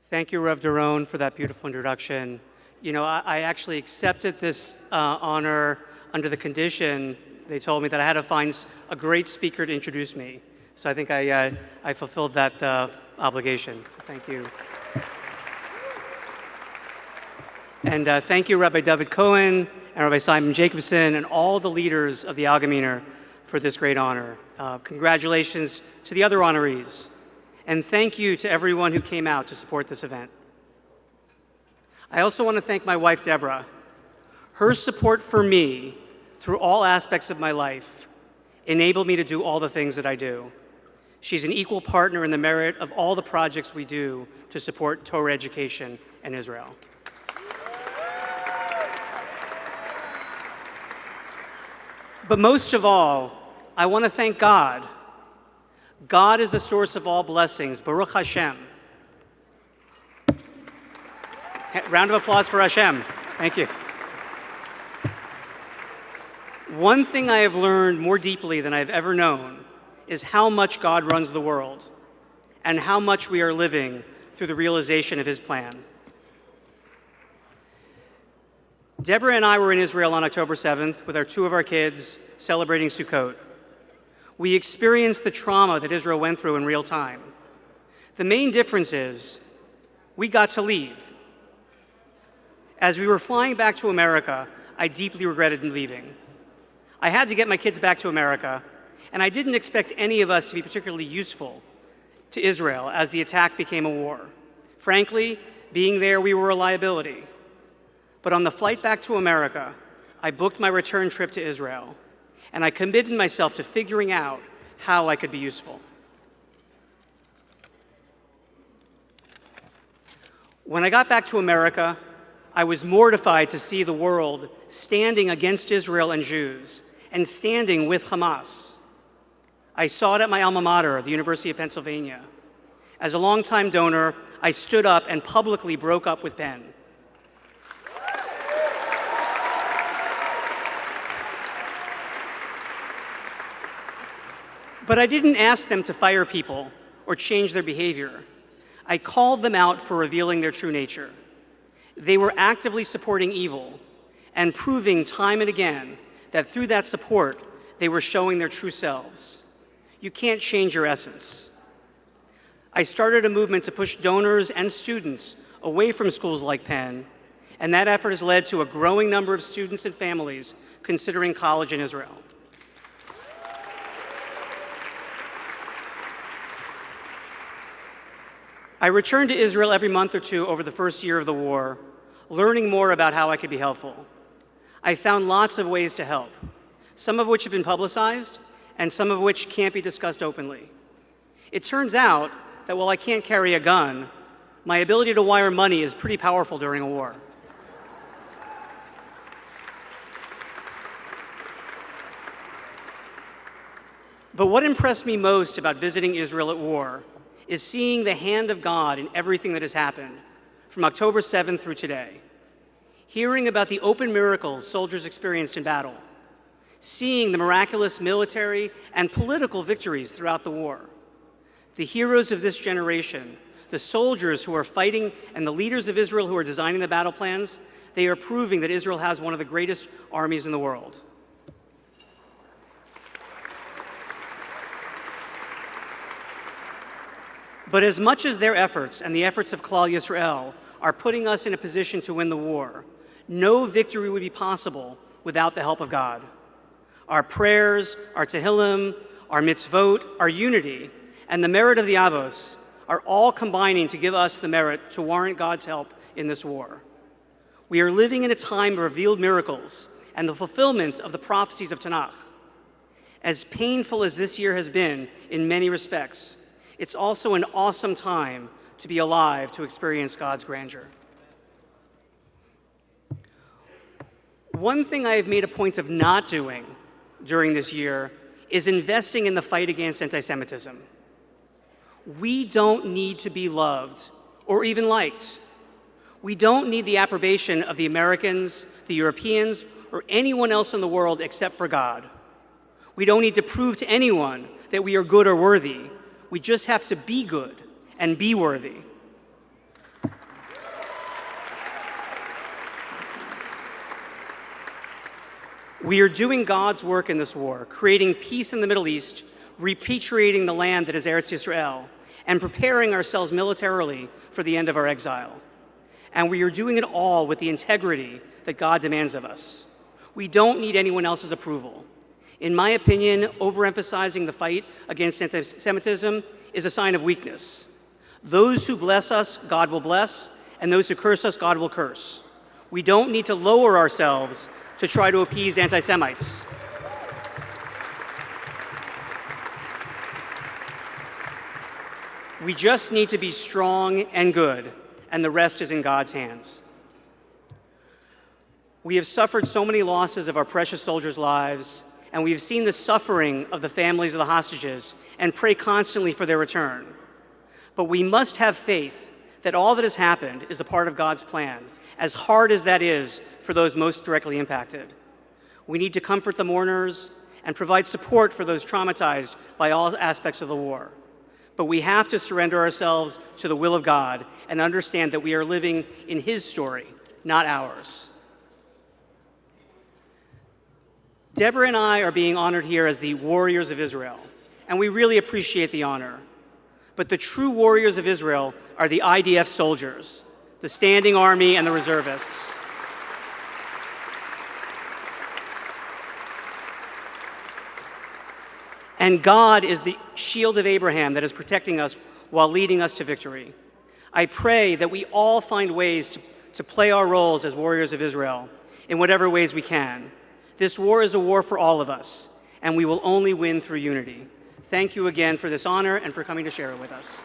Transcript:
Thank you, Rabbi Doron, for that beautiful introduction. You know, I actually accepted this honor under the condition, they told me, that I had to find a great speaker to introduce me. So I think I fulfilled that obligation. So thank you. And thank you, Rabbi David Cohen and Rabbi Simon Jacobson and all the leaders of the Algemeiner for this great honor. Congratulations to the other honorees. And thank you to everyone who came out to support this event. I also want to thank my wife, Debra. Her support for me through all aspects of my life enabled me to do all the things that I do. She's an equal partner in the merit of all the projects we do to support Torah education in Israel. But most of all, I want to thank God. God is the source of all blessings. Baruch Hashem. Round of applause for Hashem. Thank you. One thing I have learned more deeply than I've ever known is how much God runs the world and how much we are living through the realization of his plan. Deborah and I were in Israel on October 7th with two of our kids celebrating Sukkot. We experienced the trauma that Israel went through in real time. The main difference is we got to leave. As we were flying back to America, I deeply regretted leaving. I had to get my kids back to America, and I didn't expect any of us to be particularly useful to Israel as the attack became a war. Frankly, being there, we were a liability. But on the flight back to America, I booked my return trip to Israel, and I committed myself to figuring out how I could be useful. When I got back to America, I was mortified to see the world standing against Israel and Jews and standing with Hamas. I saw it at my alma mater, the University of Pennsylvania. As a longtime donor, I stood up and publicly broke up with Penn. But I didn't ask them to fire people or change their behavior. I called them out for revealing their true nature. They were actively supporting evil and proving time and again that through that support, they were showing their true selves. You can't change your essence. I started a movement to push donors and students away from schools like Penn, and that effort has led to a growing number of students and families considering college in Israel. I returned to Israel every month or two over the first year of the war, learning more about how I could be helpful. I found lots of ways to help, some of which have been publicized and some of which can't be discussed openly. It turns out that while I can't carry a gun, my ability to wire money is pretty powerful during a war. But what impressed me most about visiting Israel at war is seeing the hand of God in everything that has happened, from October 7th through today. Hearing about the open miracles soldiers experienced in battle. Seeing the miraculous military and political victories throughout the war. The heroes of this generation, the soldiers who are fighting and the leaders of Israel who are designing the battle plans, they are proving that Israel has one of the greatest armies in the world. But as much as their efforts and the efforts of Klal Yisrael are putting us in a position to win the war, no victory would be possible without the help of God. Our prayers, our tehillim, our mitzvot, our unity, and the merit of the Avos are all combining to give us the merit to warrant God's help in this war. We are living in a time of revealed miracles and the fulfillment of the prophecies of Tanakh. As painful as this year has been in many respects, it's also an awesome time to be alive to experience God's grandeur. One thing I have made a point of not doing during this year is investing in the fight against anti-Semitism. We don't need to be loved or even liked. We don't need the approbation of the Americans, the Europeans, or anyone else in the world except for God. We don't need to prove to anyone that we are good or worthy. We just have to be good and be worthy. We are doing God's work in this war, creating peace in the Middle East, repatriating the land that is Eretz Yisrael, and preparing ourselves militarily for the end of our exile. And we are doing it all with the integrity that God demands of us. We don't need anyone else's approval. In my opinion, overemphasizing the fight against anti-Semitism is a sign of weakness. Those who bless us, God will bless, and those who curse us, God will curse. We don't need to lower ourselves to try to appease anti-Semites. We just need to be strong and good, and the rest is in God's hands. We have suffered so many losses of our precious soldiers' lives, and we have seen the suffering of the families of the hostages and pray constantly for their return. But we must have faith that all that has happened is a part of God's plan, as hard as that is for those most directly impacted. We need to comfort the mourners and provide support for those traumatized by all aspects of the war. But we have to surrender ourselves to the will of God and understand that we are living in His story, not ours. Debra and I are being honored here as the Warriors of Israel, and we really appreciate the honor. But the true warriors of Israel are the IDF soldiers, the standing army and the reservists. And God is the shield of Abraham that is protecting us while leading us to victory. I pray that we all find ways to play our roles as warriors of Israel in whatever ways we can. This war is a war for all of us, and we will only win through unity. Thank you again for this honor and for coming to share it with us.